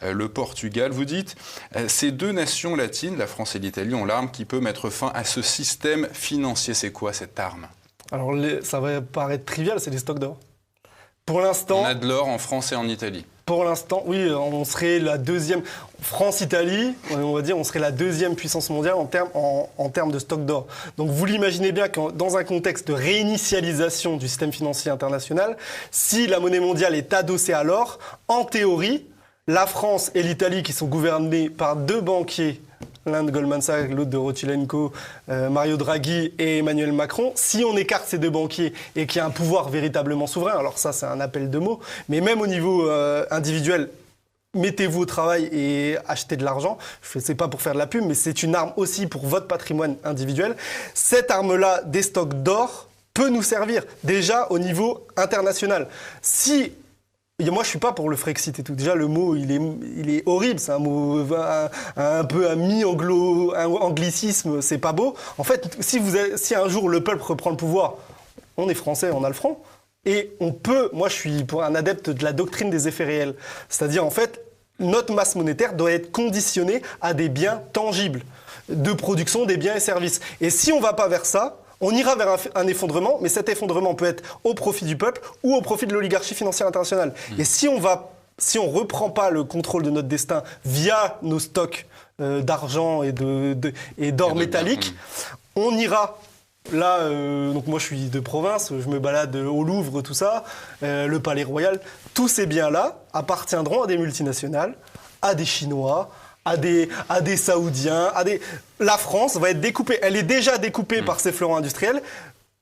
le Portugal. Vous dites, ces 2 nations latines, la France et l'Italie, ont l'arme qui peut mettre fin à ce système financier. C'est quoi cette arme? Alors, ça va paraître trivial, c'est les stocks d'or. Pour l'instant, on a de l'or en France et en Italie. Pour l'instant, oui, on serait la deuxième. France-Italie, on va dire, on serait la deuxième puissance mondiale en termes de stock d'or. Donc vous l'imaginez bien que dans un contexte de réinitialisation du système financier international, si la monnaie mondiale est adossée à l'or, en théorie, la France et l'Italie, qui sont gouvernées par deux banquiers, l'un de Goldman Sachs, l'autre de Rothschild & Co, Mario Draghi et Emmanuel Macron, si on écarte ces deux banquiers et qu'il y a un pouvoir véritablement souverain, alors ça c'est un appel de mots, mais même au niveau individuel, mettez-vous au travail et achetez de l'argent. C'est pas pour faire de la pub, mais c'est une arme aussi pour votre patrimoine individuel. Cette arme-là, des stocks d'or, peut nous servir déjà au niveau international. Si moi, je suis pas pour le Frexit et tout. Déjà, le mot, il est horrible. C'est un mot un peu un mi-anglicisme. C'est pas beau. En fait, si un jour le peuple reprend le pouvoir, on est français, on a le franc. Et moi je suis pour un adepte de la doctrine des effets réels. C'est-à-dire, en fait, notre masse monétaire doit être conditionnée à des biens tangibles, de production des biens et services. Et si on ne va pas vers ça, on ira vers un effondrement, mais cet effondrement peut être au profit du peuple ou au profit de l'oligarchie financière internationale. Et si on ne reprend pas le contrôle de notre destin via nos stocks d'argent et d'or métallique, on ira. Là, donc moi je suis de province, je me balade au Louvre, tout ça, le Palais Royal. Tous ces biens-là appartiendront à des multinationales, à des Chinois, à des Saoudiens. La France va être découpée. Elle est déjà découpée par ces fleurons industriels.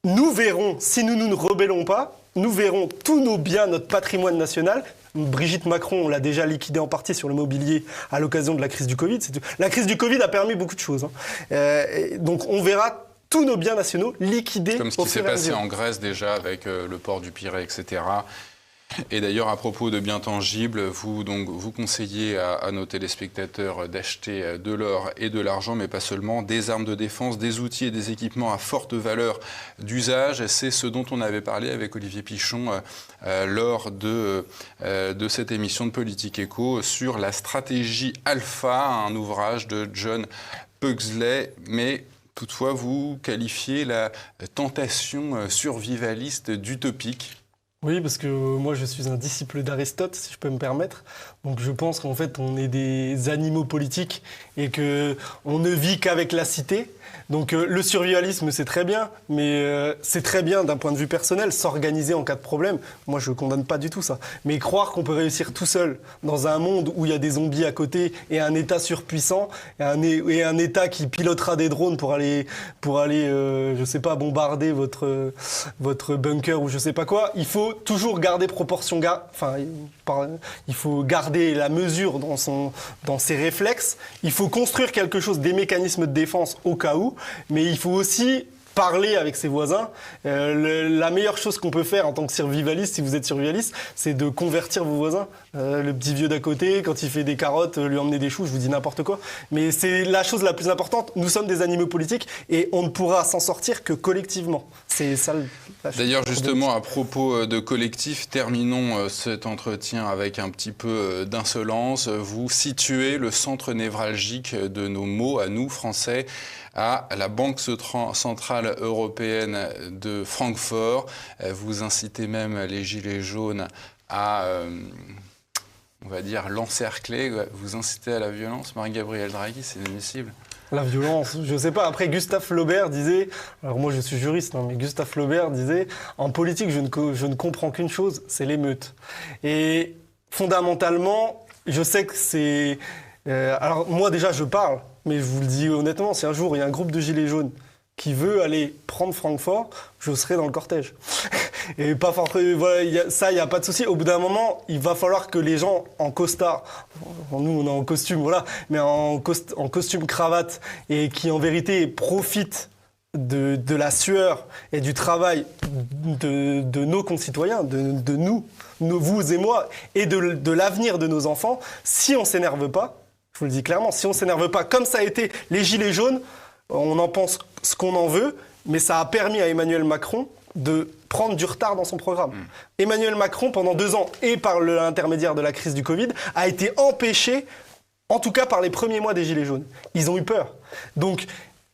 Nous verrons, si nous ne rebellons pas, nous verrons tous nos biens, notre patrimoine national. Brigitte Macron, on l'a déjà liquidé en partie sur le mobilier à l'occasion de la crise du Covid. La crise du Covid a permis beaucoup de choses. Donc on verra tous nos biens nationaux liquidés. Comme ce qui s'est passé en Grèce déjà avec le port du Pirée, etc. Et d'ailleurs, à propos de biens tangibles, vous conseillez à nos téléspectateurs d'acheter de l'or et de l'argent, mais pas seulement, des armes de défense, des outils et des équipements à forte valeur d'usage. C'est ce dont on avait parlé avec Olivier Pichon lors de cette émission de Politique Éco sur la stratégie Alpha, un ouvrage de John Pugsley, mais toutefois, vous qualifiez la tentation survivaliste d'utopique. Oui, parce que moi, je suis un disciple d'Aristote, si je peux me permettre. Donc, je pense qu'en fait, on est des animaux politiques et qu'on ne vit qu'avec la cité. Donc, le survivalisme, c'est très bien, mais c'est très bien d'un point de vue personnel, s'organiser en cas de problème. Moi, je ne condamne pas du tout ça. Mais croire qu'on peut réussir tout seul dans un monde où il y a des zombies à côté et un État surpuissant et un État qui pilotera des drones pour aller je sais pas, bombarder votre bunker ou je sais pas quoi, il faut toujours garder proportion, il faut garder la mesure dans ses réflexes. Il faut construire quelque chose, des mécanismes de défense au cas où, mais il faut aussi parler avec ses voisins. La meilleure chose qu'on peut faire en tant que survivaliste, si vous êtes survivaliste, c'est de convertir vos voisins. Le petit vieux d'à côté, quand il fait des carottes, lui emmener des choux, je vous dis n'importe quoi. Mais c'est la chose la plus importante. Nous sommes des animaux politiques et on ne pourra s'en sortir que collectivement. C'est ça. D'ailleurs, justement, à propos de collectif, terminons cet entretien avec un petit peu d'insolence. Vous situez le centre névralgique de nos maux, à nous, Français, à la Banque centrale européenne de Francfort. Vous incitez même les Gilets jaunes à, on va dire, l'encercler. Vous incitez à la violence. Marie-Gabrielle Draghi, c'est inadmissible. La violence, je sais pas. Après, Gustave Flaubert disait, alors moi je suis juriste, mais Gustave Flaubert disait, en politique, je ne comprends qu'une chose, c'est l'émeute. Et fondamentalement, je sais que c'est... alors moi déjà, je parle, mais je vous le dis honnêtement, si un jour il y a un groupe de gilets jaunes qui veut aller prendre Francfort, je serai dans le cortège. Et pas forcément, voilà, il n'y a pas de souci. Au bout d'un moment, il va falloir que les gens en costard, nous on est en costume, voilà, mais en costume cravate, et qui en vérité profitent de la sueur et du travail de nos concitoyens, de nous, vous et moi, et de l'avenir de nos enfants, si on ne s'énerve pas, je vous le dis clairement, si on ne s'énerve pas, comme ça a été les Gilets jaunes, on en pense ce qu'on en veut, mais ça a permis à Emmanuel Macron de prendre du retard dans son programme. Emmanuel Macron, pendant 2 ans, et par l'intermédiaire de la crise du Covid, a été empêché, en tout cas par les premiers mois des Gilets jaunes. Ils ont eu peur. Donc,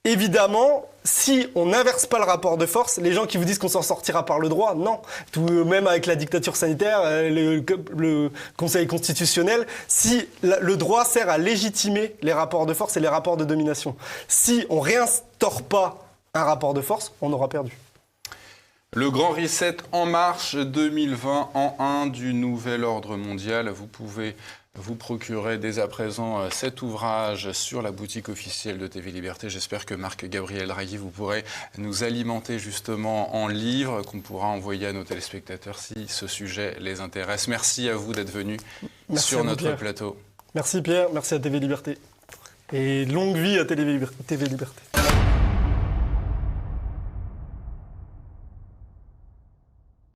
évidemment, si on n'inverse pas le rapport de force, les gens qui vous disent qu'on s'en sortira par le droit, non. Même avec la dictature sanitaire, le Conseil constitutionnel, si le droit sert à légitimer les rapports de force et les rapports de domination. Si on réinstaure pas un rapport de force, on aura perdu. Le Grand Reset en marche 2020 en 1 du nouvel ordre mondial. Vous pouvez vous procurer dès à présent cet ouvrage sur la boutique officielle de TV Liberté. J'espère que Marc-Gabriel Draghi, vous pourrez nous alimenter justement en livres qu'on pourra envoyer à nos téléspectateurs si ce sujet les intéresse. Merci à vous d'être venu sur notre plateau. Merci Pierre, merci à TV Liberté. Et longue vie à TV Liberté.